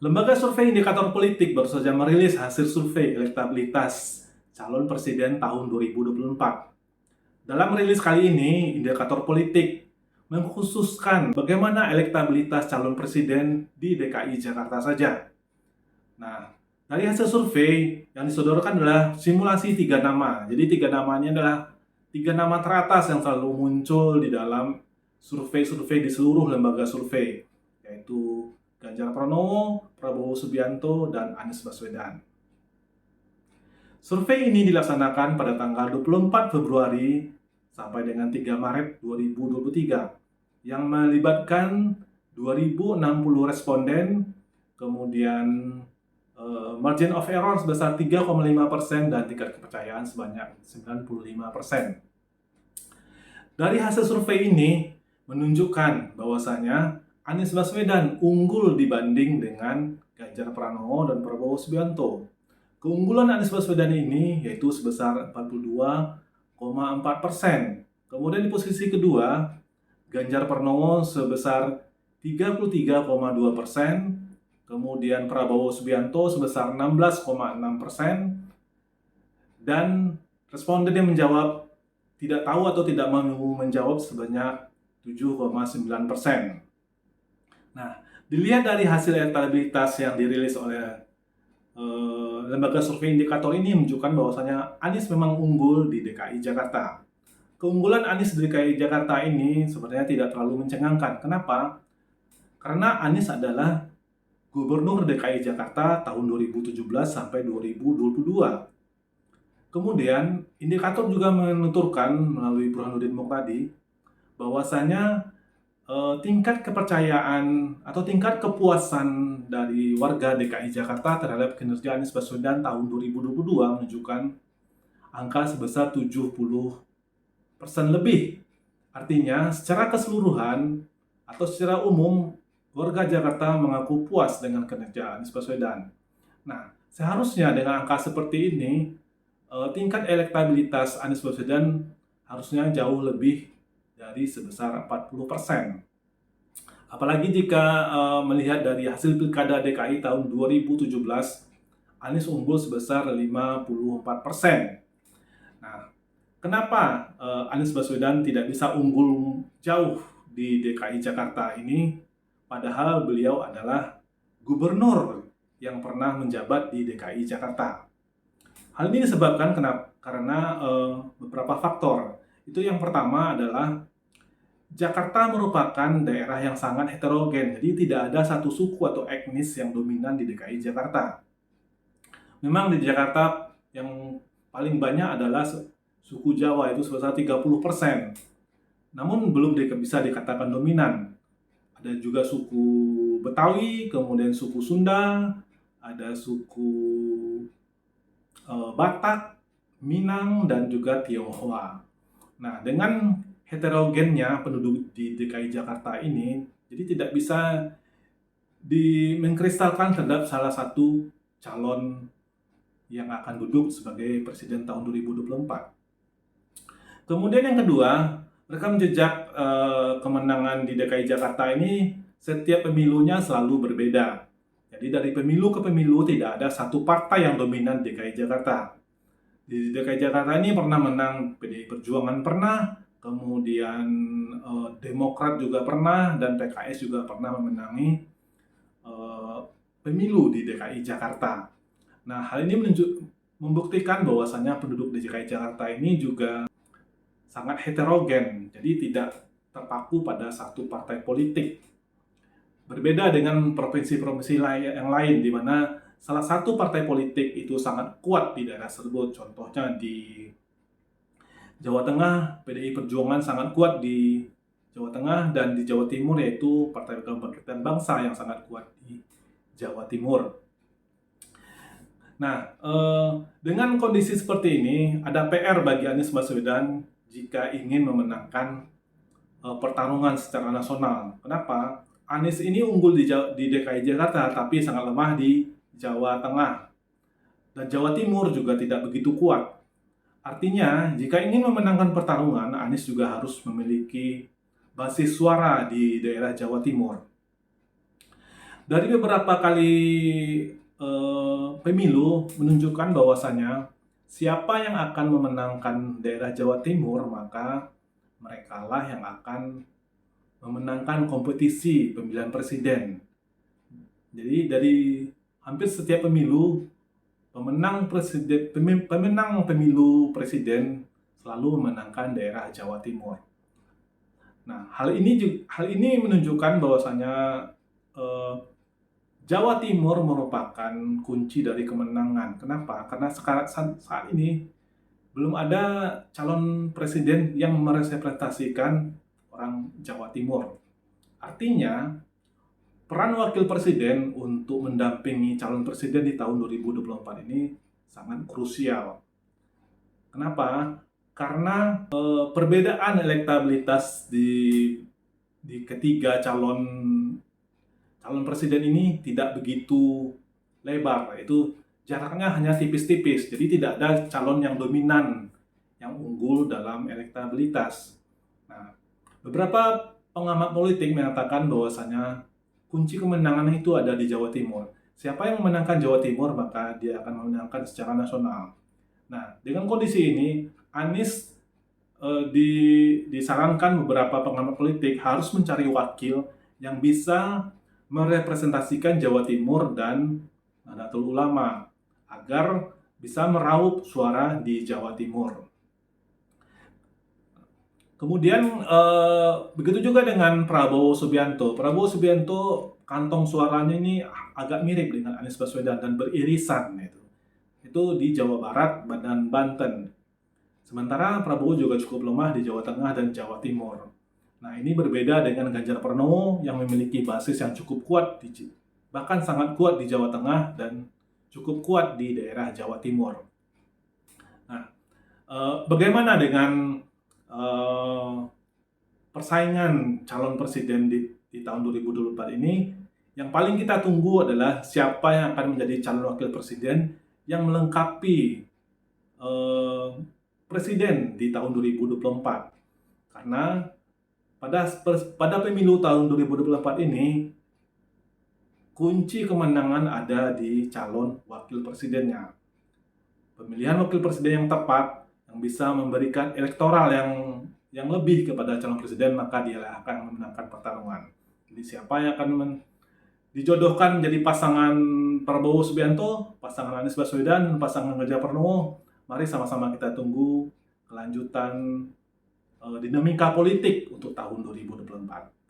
Lembaga Survei Indikator Politik baru saja merilis hasil survei elektabilitas calon presiden tahun 2024. Dalam rilis kali ini, Indikator Politik mengkhususkan bagaimana elektabilitas calon presiden di DKI Jakarta saja. Nah, dari hasil survei yang disodorkan adalah simulasi 3 nama. Jadi 3 namanya adalah 3 nama teratas yang selalu muncul di dalam survei-survei di seluruh lembaga survei, yaitu Ganjar Pranowo, Prabowo Subianto, dan Anies Baswedan. Survei ini dilaksanakan pada tanggal 24 Februari sampai dengan 3 Maret 2023 yang melibatkan 2060 responden, kemudian margin of error sebesar 3,5% dan tingkat kepercayaan sebanyak 95%. Dari hasil survei ini menunjukkan bahwasanya Anies Baswedan unggul dibanding dengan Ganjar Pranowo dan Prabowo Subianto. Keunggulan Anies Baswedan ini yaitu sebesar 42,4%. Kemudian di posisi kedua, Ganjar Pranowo sebesar 33,2%, kemudian Prabowo Subianto sebesar 16,6%, dan responden yang menjawab tidak tahu atau tidak mau menjawab sebanyak 7,9%. Nah, dilihat dari hasil elektabilitas yang dirilis oleh lembaga survei indikator ini menunjukkan bahwasanya Anies memang unggul di DKI Jakarta. Keunggulan Anies di DKI Jakarta ini sebenarnya tidak terlalu mencengangkan. Kenapa? Karena Anies adalah Gubernur DKI Jakarta tahun 2017 sampai 2022. Kemudian, indikator juga menuturkan melalui Burhanuddin Muhtadi bahwasanya tingkat kepercayaan atau tingkat kepuasan dari warga DKI Jakarta terhadap kinerja Anies Baswedan tahun 2022 menunjukkan angka sebesar 70% lebih. Artinya, secara keseluruhan atau secara umum, warga Jakarta mengaku puas dengan kinerja Anies Baswedan. Nah, seharusnya dengan angka seperti ini, tingkat elektabilitas Anies Baswedan harusnya jauh lebih dari sebesar 40%. Apalagi jika melihat dari hasil Pilkada DKI tahun 2017, Anies unggul sebesar 54%. Nah, kenapa Anies Baswedan tidak bisa unggul jauh di DKI Jakarta ini, padahal beliau adalah gubernur yang pernah menjabat di DKI Jakarta? Hal ini disebabkan karena beberapa faktor. Itu yang pertama adalah Jakarta merupakan daerah yang sangat heterogen, jadi tidak ada satu suku atau etnis yang dominan di DKI Jakarta. Memang di Jakarta yang paling banyak adalah suku Jawa, itu sebesar 30%. Namun belum bisa dikatakan dominan. Ada juga suku Betawi, kemudian suku Sunda, ada suku Batak, Minang, dan juga Tionghoa. Nah, dengan heterogennya penduduk di DKI Jakarta ini, jadi tidak bisa mengkristalkan terhadap salah satu calon yang akan duduk sebagai presiden tahun 2024. Kemudian yang kedua, rekam jejak kemenangan di DKI Jakarta ini setiap pemilunya selalu berbeda. Jadi dari pemilu ke pemilu tidak ada satu partai yang dominan DKI Jakarta. Di DKI Jakarta ini pernah menang PDI Perjuangan pernah, kemudian Demokrat juga pernah, dan PKS juga pernah memenangi pemilu di DKI Jakarta. Nah, hal ini membuktikan bahwasannya penduduk di DKI Jakarta ini juga sangat heterogen, jadi tidak terpaku pada satu partai politik. Berbeda dengan provinsi-provinsi yang lain, di mana salah satu partai politik itu sangat kuat di daerah tersebut. Contohnya di Jawa Tengah, PDI Perjuangan sangat kuat di Jawa Tengah, dan di Jawa Timur yaitu Partai Kebangkitan Bangsa yang sangat kuat di Jawa Timur. Nah, dengan kondisi seperti ini, ada PR bagi Anies Baswedan jika ingin memenangkan pertarungan secara nasional. Kenapa? Anies ini unggul di DKI Jakarta, tapi sangat lemah di Jawa Tengah. Dan Jawa Timur juga tidak begitu kuat. Artinya, jika ingin memenangkan pertarungan, Anies juga harus memiliki basis suara di daerah Jawa Timur. Dari beberapa kali pemilu menunjukkan bahwasanya siapa yang akan memenangkan daerah Jawa Timur, maka merekalah yang akan memenangkan kompetisi pemilihan presiden. Jadi dari hampir setiap pemilu, pemenang pemilu presiden selalu memenangkan daerah Jawa Timur. Nah, hal ini menunjukkan bahwasanya eh, Jawa Timur merupakan kunci dari kemenangan. Kenapa? Karena saat ini belum ada calon presiden yang merepresentasikan orang Jawa Timur. Artinya, peran wakil presiden untuk mendampingi calon presiden di tahun 2024 ini sangat krusial. Kenapa? Karena perbedaan elektabilitas di ketiga calon presiden ini tidak begitu lebar, itu jaraknya hanya tipis-tipis, jadi tidak ada calon yang dominan yang unggul dalam elektabilitas. Nah, beberapa pengamat politik mengatakan bahwasanya kunci kemenangan itu ada di Jawa Timur. Siapa yang memenangkan Jawa Timur, maka dia akan memenangkan secara nasional. Nah, dengan kondisi ini, Anies disarankan beberapa pengamat politik harus mencari wakil yang bisa merepresentasikan Jawa Timur dan Nahdlatul Ulama agar bisa meraup suara di Jawa Timur. Kemudian begitu juga dengan Prabowo Subianto. Prabowo Subianto kantong suaranya ini agak mirip dengan Anies Baswedan dan beririsan itu. Itu di Jawa Barat dan Banten. Sementara Prabowo juga cukup lemah di Jawa Tengah dan Jawa Timur. Nah, ini berbeda dengan Ganjar Pranowo yang memiliki basis yang cukup kuat, bahkan sangat kuat di Jawa Tengah dan cukup kuat di daerah Jawa Timur. Nah, bagaimana dengan persaingan calon presiden di tahun 2024 ini? Yang paling kita tunggu adalah siapa yang akan menjadi calon wakil presiden yang melengkapi presiden di tahun 2024. Karena pada pemilu tahun 2024 ini, kunci kemenangan ada di calon wakil presidennya. Pemilihan wakil presiden yang tepat, yang bisa memberikan elektoral yang lebih kepada calon presiden, maka dia akan memenangkan pertarungan. Jadi siapa yang akan dijodohkan menjadi pasangan Prabowo Subianto, pasangan Anies Baswedan, pasangan Ganjar Pranowo, mari sama-sama kita tunggu kelanjutan dinamika politik untuk tahun 2024.